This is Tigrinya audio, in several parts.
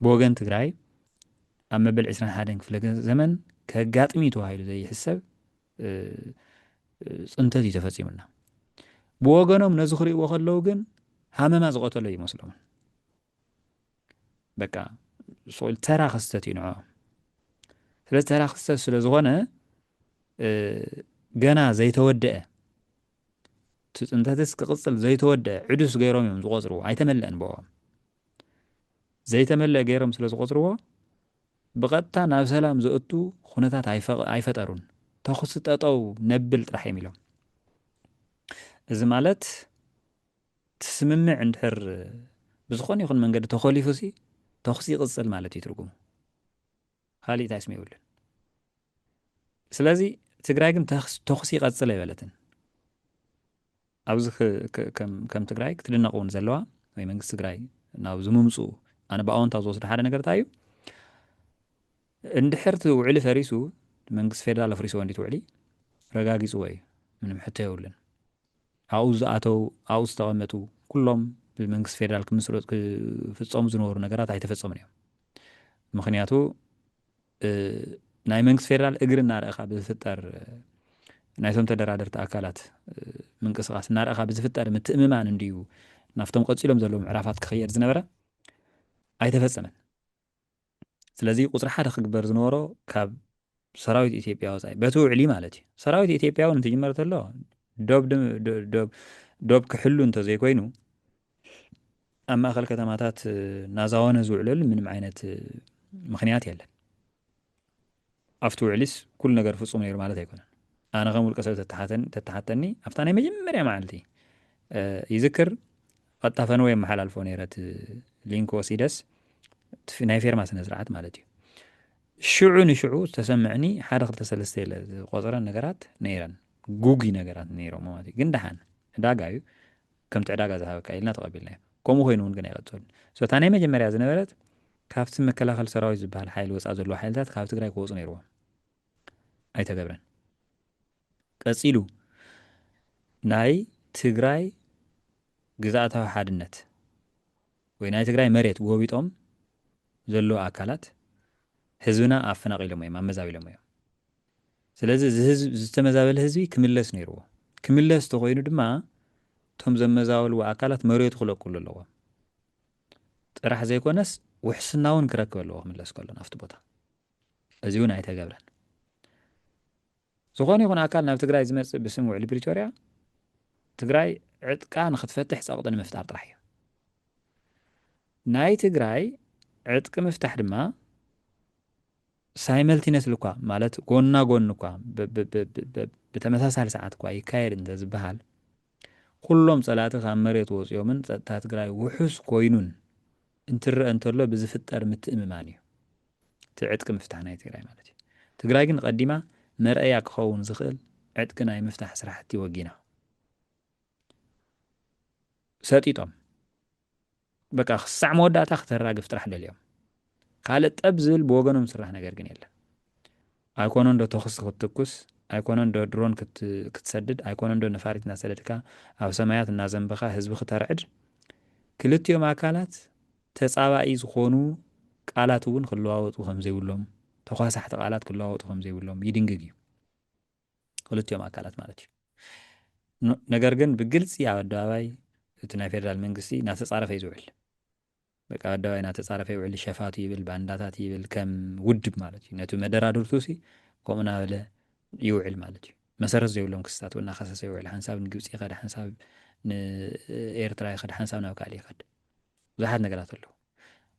بوغن تግራይ ኣብ መበል 21 ክፍለ ዘመን ከጋጥሚ ተባሂሉ ዘይሕሰብ ፅንተት እዩ ተፈፂሙና ብወገኖም ነዚ ክሪእዎ ከለዉ ግን ሃመማ ዝቆተሎ ይመስሎም በቃ ተራ ክስተት እዩ ንዖ ስለ ተራ ክስተት ስለ ዝኾነ ገና ዘይተወድአ ፅንተትስ ክቕፅል ዘይተወድአ ዕዱስ ገይሮም እዮም ዝቆፅርዎ ኣይተመልአን ብኦም ዘይተመልአ ገይሮም ስለ ዝቆፅርዎ ብቐጥታ ናብ ሰላም ዝእቱ ኩነታት ኣይፈጠሩን ተኹስ ጠጠው ነብል ጥራሕ እዮም ኢሎም እዚ ማለት ትስምምዕ እንድሕር ብዝኾነ ይኹን መንገዲ ተኸሊፉ ሲ ተኹሲ ይቕፅል ማለት እዩ ትርጉሙ ካሊእ እንታይ ስሚ ይብልን ስለዚ ትግራይ ግን ተኹሲ ይቐፅል ኣይበለትን ኣብዚ ከም ትግራይ ክትድነቕ እውን ዘለዋ ወይ መንግስቲ ትግራይ ናብ ዝምምፁ ኣነ ብኣወንታ ዝወስዶ ሓደ ነገር እንታይ እዩ እንድሕር እቲ ውዕሊ ፈሪሱ መንግስቲ ፌደራል ኣፍሪስዎ እንዲት ውዕሊ ረጋጊፅዎ እዩ ምንም ሕቶ የብልን ኣብኡ ዝኣተው ኣብኡ ዝተቐመጡ ኩሎም ብመንግስቲ ፌደራል ክፍፀሙ ዝነበሩ ነገራት ኣይተፈፀሙን እዮም ምክንያቱ ናይ መንግስቲ ፌደራል እግሪ እናርአኻ ብዝፍጠር ናይቶም ተደራደርቲ ኣካላት ምንቅስቃስ እናርአኻ ብዝፍጠር ምትእምማን እንድዩ ናፍቶም ቀፂሎም ዘለዉ ምዕራፋት ክኸየድ ዝነበረ ኣይተፈፀመን ስለዚ ቁፅሪ ሓደ ክግበር ዝነበሮ ካብ ሰራዊት ኢትዮጵያ ወፃኢ በቲ ውዕሊ ማለት እዩ ሰራዊት ኢትዮጵያ እውን እንትጅመር ተሎ ዶብ ክሕሉ እንተዘይኮይኑ ኣብ ማእኸል ከተማታት ናዛወነ ዝውዕለሉ ምንም ዓይነት ምክንያት የለን ኣብቲ ውዕሊስ ኩሉ ነገር ፍፁም ነይሩ ማለት ኣይኮነን ኣነ ከም ውልቀ ሰብ ተተሓተኒ ኣብታ ናይ መጀመርያ መዓልቲ ይዝክር ቀጥታ ፈነወ የመሓላልፎ ነይረት ሊንክ ወሲደስ ናይ ፌርማ ስነ ስርዓት ማለት እዩ ሽዑ ንሽዑ ተሰምዕኒ ሓደ ክልተ ሰለስተ ኢለ ዝቆፀረን ነገራት ነይረን ጉጊ ነገራት ነይሮም ማለት እዩ ግን ደሓን ዕዳጋ እዩ ከምቲ ዕዳጋ ዝሃበካ ኢልና ተቐቢልናዮ ከምኡ ኮይኑ እውን ግን ኣይቐፅሉን እታ ናይ መጀመርያ ዝነበረት ካብቲ መከላኸሊ ሰራዊት ዝበሃል ሓይሊ ወፃእ ዘለዎ ሓይልታት ካብ ትግራይ ክወፁ ነይርዎም ኣይተገብረን ቀፂሉ ናይ ትግራይ ግዛእታዊ ሓድነት ወይ ናይ ትግራይ መሬት ጎቢጦም ዘለዎ ኣካላት ህዝብና ኣፈናቂሎም እዮም ኣመዛቢሎም እዮም ስለዚ ዝተመዛበለ ህዝቢ ክምለስ ነይርዎ ክምለስ ተኮይኑ ድማ እቶም ዘመዛበልዎ ኣካላት መሬቱ ክለቅሉ ኣለዎም ጥራሕ ዘይኮነስ ውሕስና እውን ክረክብ ኣለዎ ክምለስ ከሎ ናብቲ ቦታ እዚ እውን ኣይተገብረን ዝኾነ ይኹን ኣካል ናብ ትግራይ ዝመፅእ ብስም ውዕሊ ፕሪቶርያ ትግራይ ዕጥቃ ንክትፈትሕ ፀቕጢ ንምፍጣር ጥራሕ እዩ ናይ ትግራይ ዕጥቂ ምፍታሕ ድማ ሳይመልቲነስ ልኳ ማለት ጎና ጎን እኳ ብተመሳሳሊ ሰዓት እኳ ይካየድ እንተ ዝበሃል ኩሎም ፀላእቲ ካብ መሬት ወፂኦምን ፀጥታ ትግራይ ውሑስ ኮይኑን እንትርአ እንተሎ ብዝፍጠር ምትእምማን እዩ እቲ ዕጥቂ ምፍታሕ ናይ ትግራይ ማለት እዩ ትግራይ ግን ቀዲማ መርአያ ክኸውን ዝኽእል ዕጥቂ ናይ ምፍታሕ ስራሕቲ ወጊና ሰጢጦም በቃ ክሳዕ መወዳእታ ክተራግፍ ጥራሕ ደልዮም ካልእ ጠብ ዝብል ብወገኖም ዝስራሕ ነገር ግን የለን ኣይኮነ እንዶ ተኽሲ ክትትኩስ ኣይኮነ እንዶ ድሮን ክትሰድድ ኣይኮነ እንዶ ነፋሪት እናሰደድካ ኣብ ሰማያት እናዘንበኻ ህዝቢ ክተርዕድ ክልቲኦም ኣካላት ተፃባኢ ዝኾኑ ቃላት እውን ክለዋወጡ ከም ዘይብሎም ተኳሳሕቲ ቃላት ክለዋወጡ ከም ዘይብሎም ይድንግግ እዩ ክልቲኦም ኣካላት ማለት እዩ ነገር ግን ብግልፂ ኣብ ኣደባባይ እቲ ናይ ፌደራል መንግስቲ እናተፃረፈ እዩ ዝውዕል በቃ ኣደባባይ እናተፃረፈ ይውዕል ሸፋቱ ይብል ባንዳታት ይብል ከም ውድብ ማለት እዩ ነቲ መደራደርቱ ሲ ከምኡ እናበለ ይውዕል ማለት እዩ መሰረት ዘይብሎም ክስታት እውን እናኸሰሰ ይውዕል ሓንሳብ ንግብፂ ይኸድ ሓንሳብ ንኤርትራ ይኸድ ሓንሳብ ናብ ካሊእ ይኸድ ብዙሓት ነገራት ኣለዉ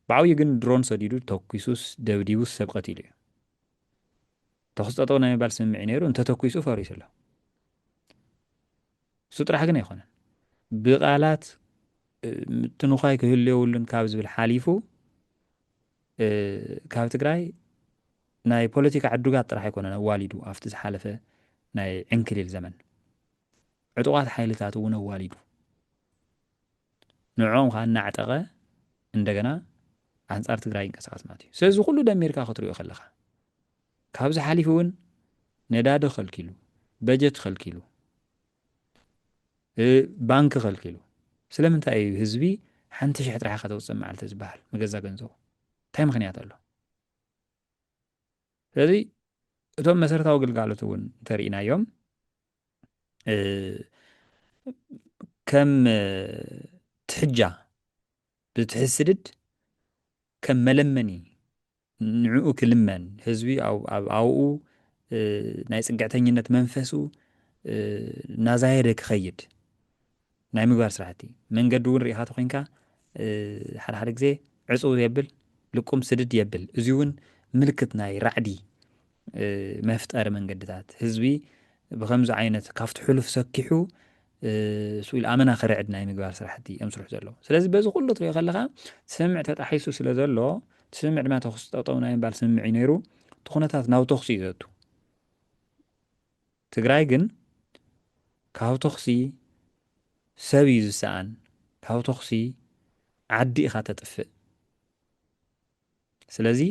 ብዓብዪ ግን ድሮን ሰዲዱ ተኪሱስ ደብዲቡስ ሰብ ቀቲሉ እዩ ተኽስጠጠው ናይ ምባል ስምምዒ ነይሩ እንተተኪሱ ፈሪሱ ኣሎ እሱ ጥራሕ ግን ኣይኮነን ብቓላት ትንኳይ ክህልየውሉን ካብ ዝብል ሓሊፉ ካብ ትግራይ ናይ ፖለቲካ ዕዱጋት ጥራሕ ኣይኮነን ኣዋሊዱ ኣብቲ ዝሓለፈ ናይ ዕንክሊል ዘመን ዕጡቓት ሓይልታት እውን ኣዋሊዱ ንዖም ከዓ እናዕጠቐ እንደገና ኣንጻር ትግራይ ይንቀሳቐስ ማለት እዩ ስለዚ ኩሉ ደሚርካ ክትሪኦ ከለኻ ካብዚ ሓሊፉ እውን ነዳዲ ከልኪሉ በጀት ከልኪሉ ባንኪ ከልኪሉ ስለምንታይ እዩ ህዝቢ ሓንቲ ሽሕ ጥራሕ ከተውፅእ መዓልቲ ዝበሃል መገዛ ገንዘቡ እንታይ ምክንያት ኣሎ ስለዚ እቶም መሰረታዊ ግልጋሎት እውን እንተሪእናዮም ከም ትሕጃ ብትሕስድድ ከም መለመኒ ንዕኡ ክልመን ህዝቢ ኣብኡ ናይ ጽግዕተኝነት መንፈሱ ናዛየደ ክኸይድ ናይ ምግባር ስራሕቲ መንገዲ እውን ርኢኻ ተኮይንካ ሓደ ግዜ ዕፁብ የብል ልቁም ስድድ የብል እዚ እውን ምልክት ናይ ራዕዲ መፍጠሪ መንገድታት ህዝቢ ብከምዚ ዓይነት ካብቲ ሕሉፍ ሰኪሑ ስኡል ኣመና ክርዕድ ናይ ምግባር ስራሕቲ እዮም ስርሑ ዘለዉ ስለዚ በዚ ኩሉ ትሪኦ ከለካ ስምምዕ ተጣሒሱ ስለ ዘሎ ስምምዕ ድማ ተኽሲ ጠጠው ናይ ምባል ስምምዕ እዩ ነይሩ እቲ ኩነታት ናብ ተኽሲ እዩ ዘቱ ትግራይ ግን ካብ ተኽሲ ሰብ እዩ ዝሰኣን ካብ ተኽሲ ዓዲ ኢኻ ተጥፍእ ስለዚ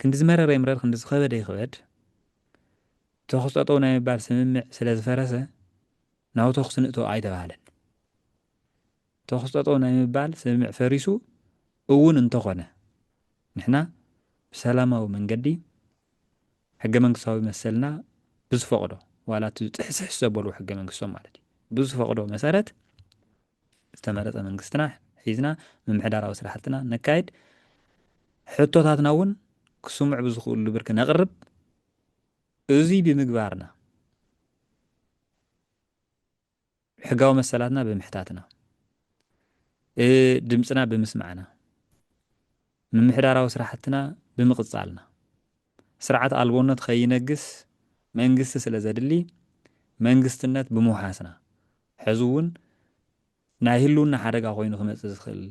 ክንዲ ዝመረረ ይምረር ክንዲ ዝኸበደ ይኽበድ ተኽሲ ጠጠው ናይ ምባል ስምምዕ ስለ ዝፈረሰ ናብ ተኽሲ ንእቶ ኣይተባሃለን ተኽሲ ጠጠው ናይ ምባል ስምምዕ ፈሪሱ እውን እንተኾነ ንሕና ብሰላማዊ መንገዲ ሕገ መንግስታዊ መሰልና ብዝፈቕዶ ዋላ እቲ ጥሕስሕስ ዘበሉ ሕገ መንግስቶም ማለት እዩ ብዝፈቕዶ መሰረት ዝተመረፀ መንግስትና ሒዝና ምምሕዳራዊ ስራሕትና ነካይድ ሕቶታትና እውን ክስምዑ ብዝኽእሉ ብርኪ ነቕርብ እዚ ብምግባርና ሕጋዊ መሰላትና ብምሕታትና ድምፅና ብምስማዕና ምምሕዳራዊ ስራሕትና ብምቕፃልና ስርዓት ኣልቦነት ከይነግስ መንግስቲ ስለ ዘድሊ መንግስትነት ብምውሓስና ሕዚ እውን ናይ ህልውና ሓደጋ ኮይኑ ክመፅእ ዝኽእል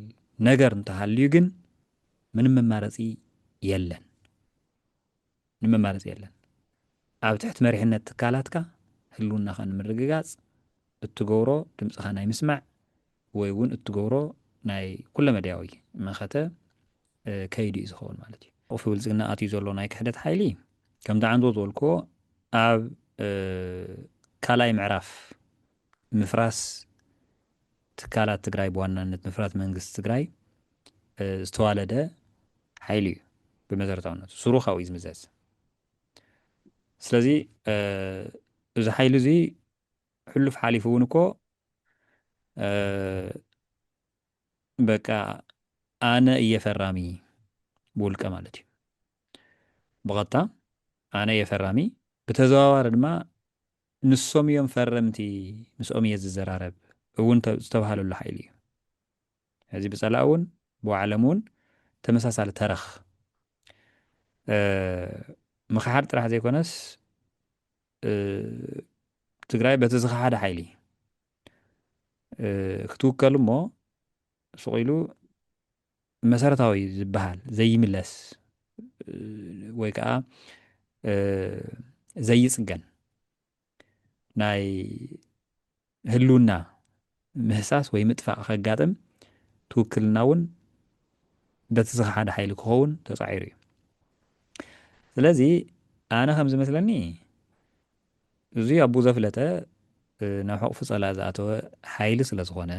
ነገር እንተሃልዩ ግን ምንም መማረፂ የለን ኣብ ትሕቲ መሪሕነት ትካላትካ ህልውናኻ ንምርግጋፅ እትገብሮ ድምፅኻ ናይ ምስማዕ ወይ እውን እትገብሮ ናይ ኩለ መድያዊ መኸተ ከይዲ እዩ ዝኸውን ማለት እዩ ቅፉ ብልፅግና ኣትዩ ዘሎ ናይ ክሕደት ሓይሊ ከምቲ ዓንዶ ዝበልክዎ ኣብ ካልኣይ ምዕራፍ ምፍራስ ትካላት ትግራይ ብዋናነት ምፍራስ መንግስቲ ትግራይ ዝተዋለደ ሓይሊ እዩ ብመሰረታውነቱ ስሩ ካብኡ እዩ ዝምዘዝ ስለዚ እዚ ሓይሊ እዚ ሕሉፍ ሓሊፉ እውን እኮ በቃ ኣነ እየ ፈራሚ ብውልቀ ማለት እዩ ብቐጥታ ኣነ እየ ፈራሚ ብተዘዋዋሪ ድማ ንሶም እዮም ፈረምቲ ምስኦም እየ ዝዘራረብ እውን ዝተባሃለሉ ሓይሊ እዩ እዚ ብፀላእ እውን ብባዕሎም እውን ተመሳሳሊ ተረኽ ምክሓድ ጥራሕ ዘይኮነስ ትግራይ በቲ ዝኸሓደ ሓይሊ ክትውከል እሞ ስቑኢሉ መሰረታዊ ዝበሃል ዘይምለስ ወይ ከዓ ዘይፅገን ናይ ህልውና ምህሳስ ወይ ምጥፋእ ከጋጥም ትውክልና እውን በቲ ዝኸሓደ ሓይሊ ክኸውን ተፃዒሩ እዩ ስለዚ ኣነ ከም ዝመስለኒ እዚ ኣቦ ዘፍለጠ ናብ ሕቑፉ ፀላእ ዝኣተወ ሓይሊ ስለ ዝኾነ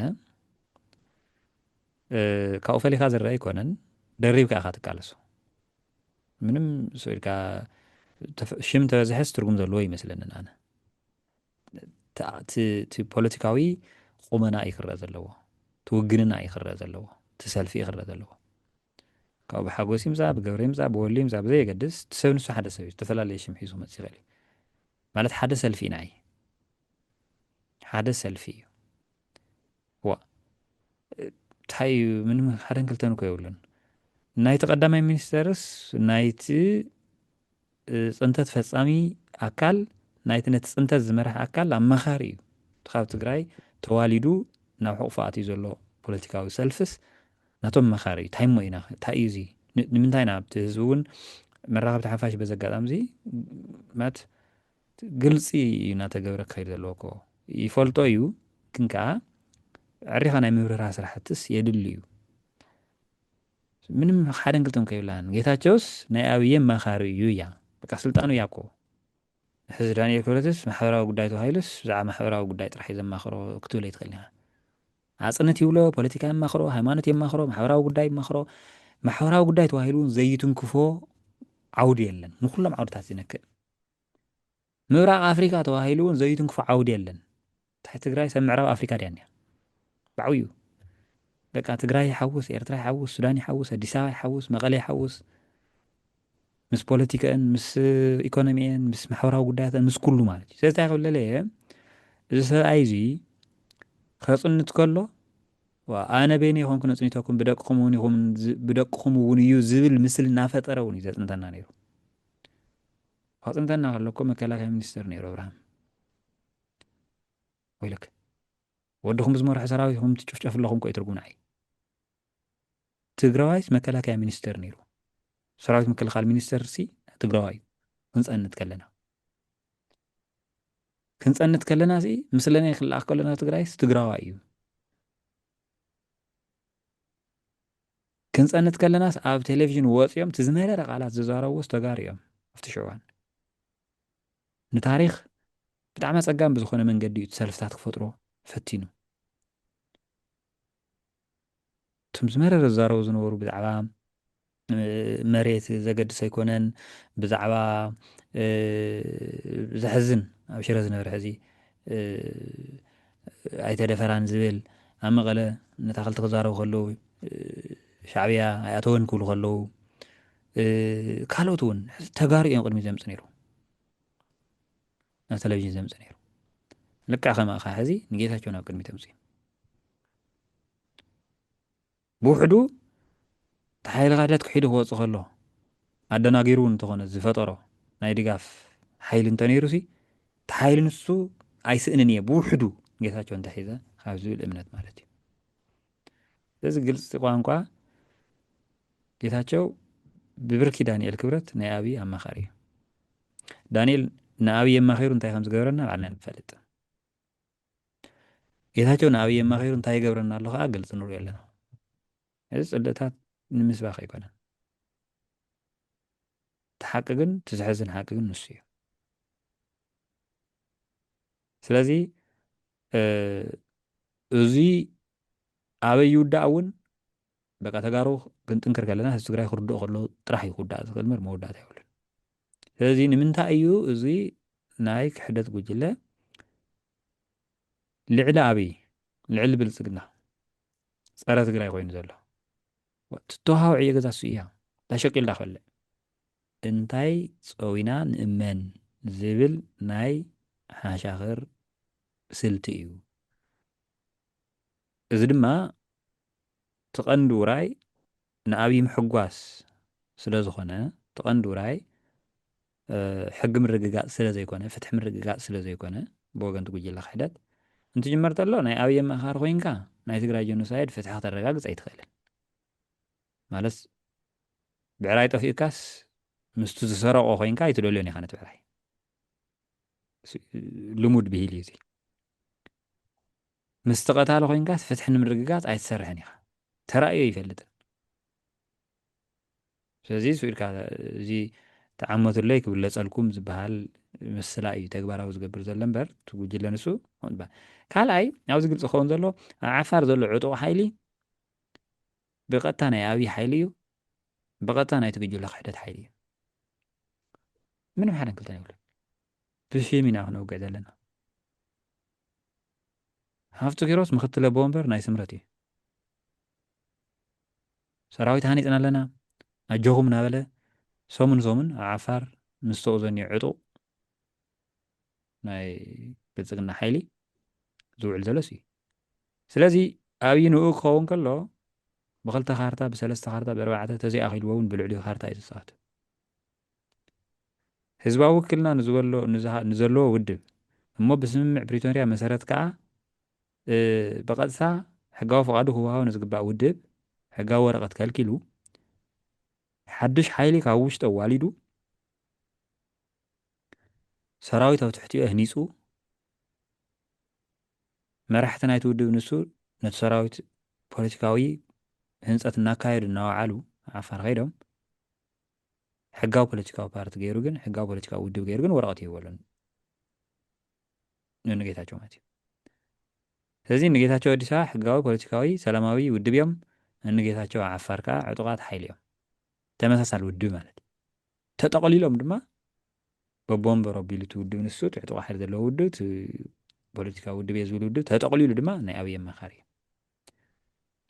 ካብኡ ፈሊካ ዝረአ ኣይኮነን ደሪብካ ኢኻ ትቃለሶ ምንም ስኢልካ ሽም ተበዝሐስ ትርጉም ዘለዎ ይመስለንን ኣነ እቲ ፖለቲካዊ ቁመና እዩ ክረአ ዘለዎ እቲ ውግንና እዩ ክረአ ዘለዎ እቲ ሰልፊ እዩ ክረአ ዘለዎ ካብኡ ብሓጎስ ምዛ ብገብረ ምዛ ብወሊ ምዛ ብዘየገድስ እቲ ሰብ ንሱ ሓደ ሰብ እዩ ዝተፈላለየ ሽም ሒዙ መፅእ ይኽእል እዩ ማለት ሓደ ሰልፊ ኢና እዩ ሓደ ሰልፊ እዩ ዋ እንታይ እዩ ምንም ሓደን ክልተን እኮ የብሉን ናይቲ ቀዳማይ ሚኒስተርስ ናይቲ ፅንተት ፈፃሚ ኣካል ናይቲ ነቲ ፅንተት ዝመርሕ ኣካል ኣመኻሪ እዩ ካብ ትግራይ ተዋሊዱ ናብ ሕቑፉ ኣትዩ ዘሎ ፖለቲካዊ ሰልፍስ ናቶም መኻሪ እዩ እንታይ ሞ ኢና እንታይ እዩ እዚ ንምንታይ ኢና ኣብቲ ህዝቢ እውን መራኸብቲ ሓፋሽ በዚ ኣጋጣሚ እዚ ማለት ግልፂ እዩ እናተገብረ ክኸይድ ዘለዎ እኮ ይፈልጦ እዩ ግን ከዓ ዕሪኻ ናይ ምብርራህ ስራሕትስ የድሊ እዩ ምንም ሓደን ክልተን ከይብላን ጌታቸውስ ናይ ኣብየ ኣማኻሪ እዩ እያ በቃ ስልጣኑ እያ እኮ ሕዚ ዳንኤል ክብረትስ ማሕበራዊ ጉዳይ ተባሂሉስ ብዛዕባ ማሕበራዊ ጉዳይ ጥራሕ እዩ ዘማኽሮ ክትብል ኣይትኽእልን ኢኻ ኣፅነት ይብሎ ፖለቲካ የማኽሮ ሃይማኖት የማኽሮ ማሕበራዊ ጉዳይ የማኽሮ ማሕበራዊ ጉዳይ ተባሂሉ ዘይትንክፎ ዓውዲ የለን ንኩሎም ዓውድታት ዝነክእ ምብራቅ ኣፍሪካ ተባሂሉ እውን ዘይትንክፎ ዓውዲ የለን ታሕቲ ትግራይ ሰብ ምዕራብ ኣፍሪካ ድያ እኒያ ብዓብዩ በቃ ትግራይ ይሓውስ ኤርትራ ይሓውስ ሱዳን ይሓውስ ኣዲስ ኣበባ ይሓውስ መቐለ ይሓውስ ምስ ፖለቲካን ምስ ኢኮኖሚአን ምስ ማሕበራዊ ጉዳያትን ምስ ኩሉ ማለት እዩ ስለዚ እንታይ ክብለለ እየ እዚ ሰብኣይ እዚ ከፅንት ከሎ ኣነ በይነ ይኹም ክነፅኒተኩም ብደቅኹም እውን እዩ ዝብል ምስሊ እናፈጠረ እውን እዩ ዘፅንተና ነይሩ ከፅንተና ከለኮ መከላከያ ሚኒስተር ነይሩ ኣብርሃም ወይለክ ወድኹም ብዝመርሖ ሰራዊትኩም ትጭፍጨፍ ኣለኹም ኮ ትርጉም ንዓይ ትግራዋይስ መከላከያ ሚኒስተር ነይሩ ሰራዊት ምክልኻል ሚኒስተር ሲ ትግራዋይ ክንፀንት ከለና ሲ ምስለና ይክልኣኽ ከለና ትግራይስ ትግራዋይ እዩ ክንፀንት ከለናስ ኣብ ቴሌቭዥን ወፂኦም ትዝመረረ ቃላት ዝዛረብዎ ዝተጋሩ እዮም ኣብቲ ሽዕዋን ንታሪክ ብጣዕሚ ፀጋም ብዝኾነ መንገዲ እዩ ሰልፍታት ክፈጥሮ ፈቲኑ እቶም ዝመረረ ዝዛረቡ ዝነበሩ ብዛዕባ መሬት ዘገድስ ኣይኮነን ብዛዕባ ዘሕዝን ኣብ ሽረ ዝነበረ ሕዚ ኣይተደፈራን ዝብል ኣብ መቐለ ነታ ክልቲ ክዛረቡ ከለዉ ሻዕብያ ኣይኣተወን ክብሉ ከለዉ ካልኦት እውን ተጋሩ እዮም ቅድሚ ዘምፅ ነይሩ ናብ ቴሌቭዥን ዘምፅ ነይሩ ልክዕ ከማእኻ ሕዚ ንጌታቸው ናብ ቅድሚ ተምፅ ብውሕዱ ተሓይሊ ቃዳት ክሒዱ ክወፅእ ከሎ ኣደናጊሩ እንተኾነ ዝፈጠሮ ናይ ድጋፍ ሓይሊ እንተነይሩ ሲ ተሓይሊ ንሱ ኣይስእንን እየ ብውሕዱ ጌታቸው እንተሒዘ ካብ ዝብል እምነት ማለት እዩ እዚ ግልፂ ቋንቋ ጌታቸው ብብርኪ ዳንኤል ክብረት ናይ ኣብዪ ኣማኻሪ እዩ ዳንኤል ንኣብዪ ኣማኺሩ እንታይ ከም ዝገበረና ባዕልና ንፈልጥ ጌታቸው ንኣብዪ ኣማኺሩ እንታይ ይገብረና ኣሎ ከዓ ግልፂ ንሪኦ ኣለና እዚ ፅልእታት ንምስባኽ ኣይኮነን እቲ ሓቂ ግን እቲ ዝሕዝን ሓቂ ግን ንሱ እዩ ስለዚ እዚ ኣበይ ይውዳእ እውን በቃ ተጋሩ ክንጥንክር ከለና ህዝቢ ትግራይ ክርድኦ ከሎ ጥራሕ እዩ ክውዳእ ዝኽእል እምበር መወዳእታ የብሉን ስለዚ ንምንታይ እዩ እዚ ናይ ክሕደት ጉጅለ ልዕሊ ኣብይ ልዕሊ ብልፅግና ፀረ ትግራይ ኮይኑ ዘሎ ትተዋሃብ ዕዮ ገዛ እሱ እያ ተሸቂልዳ ክበልዕ እንታይ ፀዊና ንእመን ዝብል ናይ ሓሻኽር ስልቲ እዩ እዚ ድማ ትቐንዲ ውራይ ንኣብዪ ምሕጓስ ስለ ዝኾነ ትቐንዲ ውራይ ሕጊ ምርግጋፅ ስለ ዘይኮነ ፍትሒ ምርግጋፅ ስለ ዘይኮነ ብወገንቲ ጉጅለ ክሕደት እንትጅመር ተሎ ናይ ኣብዪ ኣማኻሪ ኮይንካ ናይ ትግራይ ጀኖሳይድ ፍትሒ ክተረጋግፅ ኣይትኽእልን ማለት ብዕራይ ጠፊእካስ ምስቱ ዝሰረቆ ኮይንካ ኣይትደልዮን ኢኻ ነቲ ብዕራይ ልሙድ ብሂል እዩ እዚ ምስ ተቐታሊ ኮይንካስ ፍትሒ ንምርግጋፅ ኣይትሰርሕን ኢኻ ተራእዮ ይፈልጥን ስለዚ ስኢልካ እዚ ተዓመቱለይ ክብለፀልኩም ዝበሃል ምስላ እዩ ተግባራዊ ዝገብር ዘሎ እምበር እቲ ጉጅለ ንሱ ካልኣይ ኣብዚ ግልፂ ክኸውን ዘሎ ኣብ ዓፋር ዘሎ ዕጡቕ ሓይሊ ብቐጥታ ናይ ኣብዪ ሓይሊ እዩ ብቐጥታ ናይ ትግጅለ ክሕደት ሓይሊ እዩ ምንም ሓደን ክልተን ይብሉን ብሽም ኢና ክነውግዕ ዘለና ሃፍቱ ኪሮስ ምክትለ ቦምበር ናይ ስምረት እዩ ሰራዊት ሃኒፅና ኣለና ኣጆኹም እናበለ ሰሙን ኣብ ዓፋር ምስ ተኡ ዘኒዮ ዕጡቕ ናይ ብልፅግና ሓይሊ ዝውዕል ዘሎስ እዩ ስለዚ ኣብዪ ንኡ ክኸውን ከሎ ብክልተ ካርታ ብሰለስተ ካርታ ብኣርባዕተ ተዘይኣኺልዎ እውን ብልዕሊኡ ካርታ እዩ ዝፃወት ህዝባዊ ውክልና ንዘለዎ ውድብ እሞ ብስምምዕ ፕሪቶርያ መሰረት ከዓ ብቐጥታ ሕጋዊ ፈቃዱ ክወሃቦ ንዝግባእ ውድብ ሕጋዊ ወረቐት ከልኪሉ ሓድሽ ሓይሊ ካብ ውሽጢ ኣዋሊዱ ሰራዊት ኣብ ትሕቲኡ ኣህኒፁ መራሕቲ ናይቲ ውድብ ንሱ ነቲ ሰራዊት ፖለቲካዊ ህንፀት እናካየዱ እናወዓሉ ዓፋር ከይዶም ሕጋዊ ፖለቲካዊ ፓርቲ ገይሩ ግን ሕጋዊ ፖለቲካዊ ውድብ ገይሩ ግን ወረቐት ይህበሉን ንጌታቸው ማለት እዩ ስለዚ ንጌታቸው ኣዲስ ኣበባ ሕጋዊ ፖለቲካዊ ሰላማዊ ውድብ እዮም እንጌታቸው ዓፋር ከዓ ዕጡቃት ሓይሊ እዮም ተመሳሳሊ ውድብ ማለት እዩ ተጠቕሊሎም ድማ በቦንበር ኣቢሉ እቲ ውድብ ንሱ ዕጡቕ ሓይሊ ዘለዎ ውድብ እቲ ፖለቲካዊ ውድብ እየ ዝብል ውድብ ተጠቕሊሉ ድማ ናይ ኣብዪ ኣመኻሪ እዩ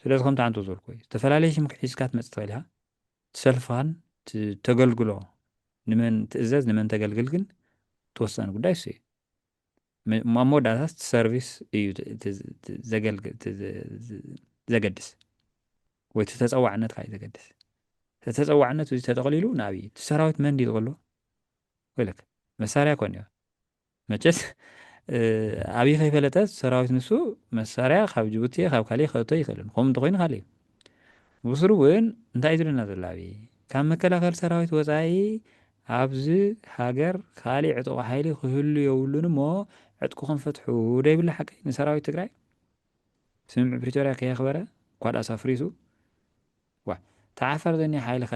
ስለዚ ከምቲ ዓንቶ ዝበልኩ እዩ ዝተፈላለየ ሽምክ ሒዝካ ትመፅእ ትኽእል ኢኻ ትሰልፍኻን ተገልግሎ ንመን ትእዘዝ ንመን ተገልግል ግን ትወሰነ ጉዳይ እሱ እዩ ኣብ መወዳእታት ሰርቪስ እዩ ዘገድስ ወይ እቲ ተፀዋዕነትካ እዩ ዘገድስ ተፀዋዕነት እዚ ተጠቕሊሉ ንኣብዪ እቲ ሰራዊት መን ድዩ ዝቕልዎ ወይለክ መሳርያ ኮን እዩ መቸስ ኣብዪ ከይፈለጠ ሰራዊት ንሱ መሳርያ ካብ ጅቡቲ ካብ ካሊእ ከእቶ ይኽእልን ከምኡ እንተኮይኑ ካሊእ እዩ ብስሩ እውን እንታይ እዩ ዝብለና ዘሎ ኣብዪ ካብ መከላኸሊ ሰራዊት ወፃኢ ኣብዚ ሃገር ካሊእ ዕጡቕ ሓይሊ ክህሉ የብሉን እሞ ዕጥቁኹም ፈትሑ ዶ ይብላ ሓቂ ንሰራዊት ትግራይ ስምምዕ ፕሪቶርያ ከየኽበረ እኳ ዳኣ ኣፍሪሱ ዋ ተዓፈር ዘኒ ሓይሊ ኸ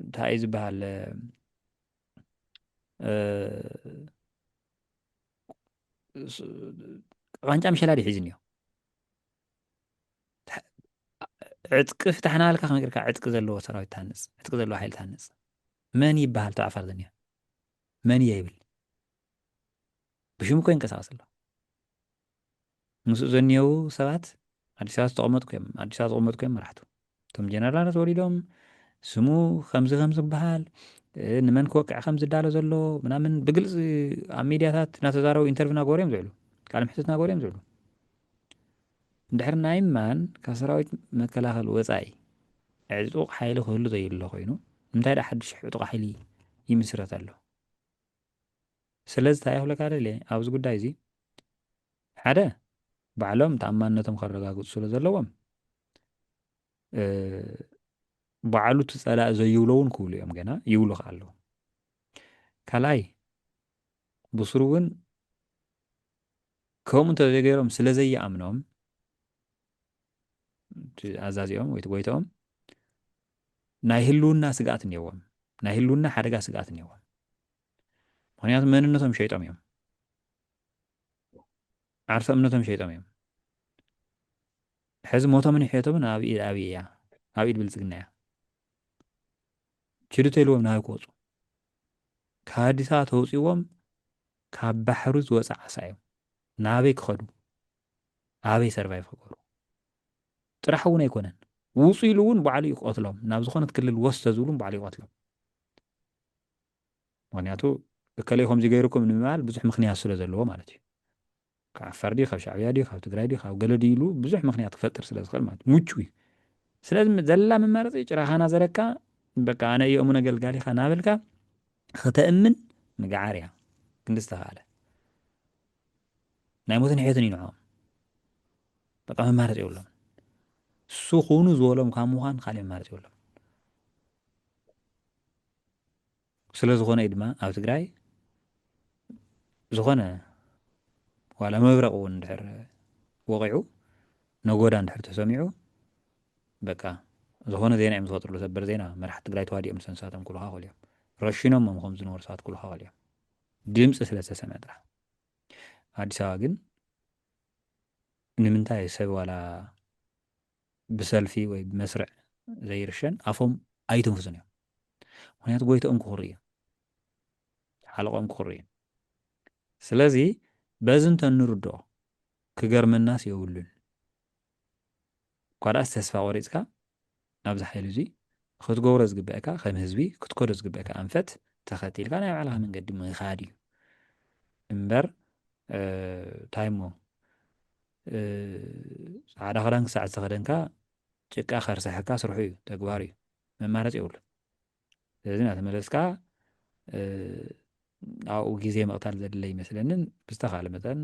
እንታይ እዩ ዝበሃል ቃንጫ ምሸላድ ይሒዝ እኒኦ ዕጥቂ ፍታሕና በልካ ከመይ ጌርካ ዕጥቂ ዘለዎ ሰራዊት ትሃንፅ ዕጥቂ ዘለዎ ሓይሊ ትሃንፅ መን ይበሃል ተዓፋር ዘኒዮ መን እየ ይብል ብሽሙ ኮ ይንቀሳቐስ ኣሎ ምስኡ ዘኒየው ሰባት ኣዲስ ኣበባ ዝተቐመጥኩ እዮም ኣዲስ ኣበባ ዝቕመጥኩ እዮም መራሕቱ እቶም ጀነራላት ወሪዶም ስሙ ከምዚ ከምዚ ዝበሃል ንመን ክወቅዕ ከም ዝዳሎ ዘሎ ምናምን ብግልፂ ኣብ ሚድያታት እናተዛረቡ ኢንተርቪው እናገበሩ እዮም ዝውዕሉ ቃል ምሕትት እናገበሩ እዮም ዝውዕሉ እንድሕር ናይ ማን ካብ ሰራዊት መከላኸሊ ወፃኢ ዕጡቕ ሓይሊ ክህሉ ዘይብሎ ኮይኑ ንምንታይ ዳ ሓድሽ ዕጡቕ ሓይሊ ይምስረት ኣሎ ስለዚ እንታይ ክብለካ ደልየ ኣብዚ ጉዳይ እዚ ሓደ ባዕሎም ተኣማንነቶም ከረጋግፁ ስለ ዘለዎም ባዕሉ እቲ ፀላእ ዘይብሎ እውን ክብሉ እዮም ገና ይብሉ ከዓ ኣለዉ ካልኣይ ብስሩ እውን ከምኡ እንተዘይገይሮም ስለ ዘይኣምኖም ኣዛዚኦም ወይ ጎይቶኦም ናይ ህልውና ስጋኣት እኒአዎም ናይ ህልውና ሓደጋ ስጋኣት እኒአዎም ምክንያቱ መንነቶም ሸይጦም እዮም ዓርሰ እምነቶም ሸይጦም እዮም ሕዚ ሞቶምን ሕየቶምን ኣብ ኢድ ኣብዪ እያ ኣብ ኢድ ብልፅግና እያ ችድቶ ኢልዎም ናበይ ክወፁ ካብ ኣዲስ ኣበባ ተውፂዎም ካብ ባሕሩ ዝወፅእ ዓሳ እዮም ናበይ ክኸዱ ኣበይ ሰርቫይቭ ክገብሩ ጥራሕ እውን ኣይኮነን ውፁ ኢሉ እውን ባዕሉ ይቆትሎም ናብ ዝኾነት ክልል ወስተ ዝብሉን ባዕሉ ይቆትሎም ምክንያቱ እከለይ ከምዚ ገይርኩም ንምባል ብዙሕ ምክንያት ስለ ዘለዎ ማለት እዩ ካብ ዓፋር ድዩ ካብ ሻዕብያ ድዩ ካብ ትግራይ ድዩ ካብ ገለ ድዩ ኢሉ ብዙሕ ምክንያት ክፈጥር ስለ ዝኽእል ማለት ምቹ እዩ ስለዚ ዘላ መማረፂ ጭራኻና ዘረካ በቃ ኣነ እዮሙ ነገልጋሊኻ ናበልካ ክተእምን ምግዓር እያ ክንዲ ዝተኻኣለ ናይ ሞትን ሕየትን ይንዕኦም በቃ መማረፂ የብሎም እሱ ኩኑ ዝበሎም ካብ ምዃን ካሊእ መማረፂ የብሎም ስለ ዝኾነ እዩ ድማ ኣብ ትግራይ ዝኾነ ዋላ መብረቕ እውን እንድሕር ወቂዑ ነጎዳ እንድሕር ተሰሚዑ በቃ ዝኾነ ዜና እዮም ዝፈጥርሉ ሰበር ዜና መራሕቲ ትግራይ ተዋዲኦም ሰንሳቶም ኩልካ ክእሉ እዮም ረሺኖም ከም ዝነበሩ ሰባት ኩልካ ክእሉ እዮም ድምፂ ስለ ዝተሰምዐ ጥራሕ ኣዲስ ኣበባ ግን ንምንታይ ሰብ ዋላ ብሰልፊ ወይ ብመስርዕ ዘይርሸን ኣፎም ኣይትንፍሱን እዮም ምክንያቱ ጎይቶኦም ክኽሪ እዩ ሓለቆም ክኽሪ እዩ ስለዚ በዚ እንተንርድኦ ክገርመናስ የብሉን ኳዳስ ተስፋ ቆሪፅካ ናብዚ ሓይሊ እዚ ክትገብሮ ዝግበአካ ከም ህዝቢ ክትከዶ ዝግበአካ ኣንፈት ተኸቲልካ ናይ ባዕልኻ መንገዲ ምኻድ እዩ እምበር እንታይ እሞ ፃዕዳ ክዳን ክሳዕ ዝተኸደንካ ጭቃ ከርሰሐካ ስርሑ እዩ ተግባር እዩ መማረፂ የብሉን ስለዚ ናተመለስካ ኣብኡ ግዜ መቕታል ዘድለ ይመስለንን ብዝተኻለ መጠን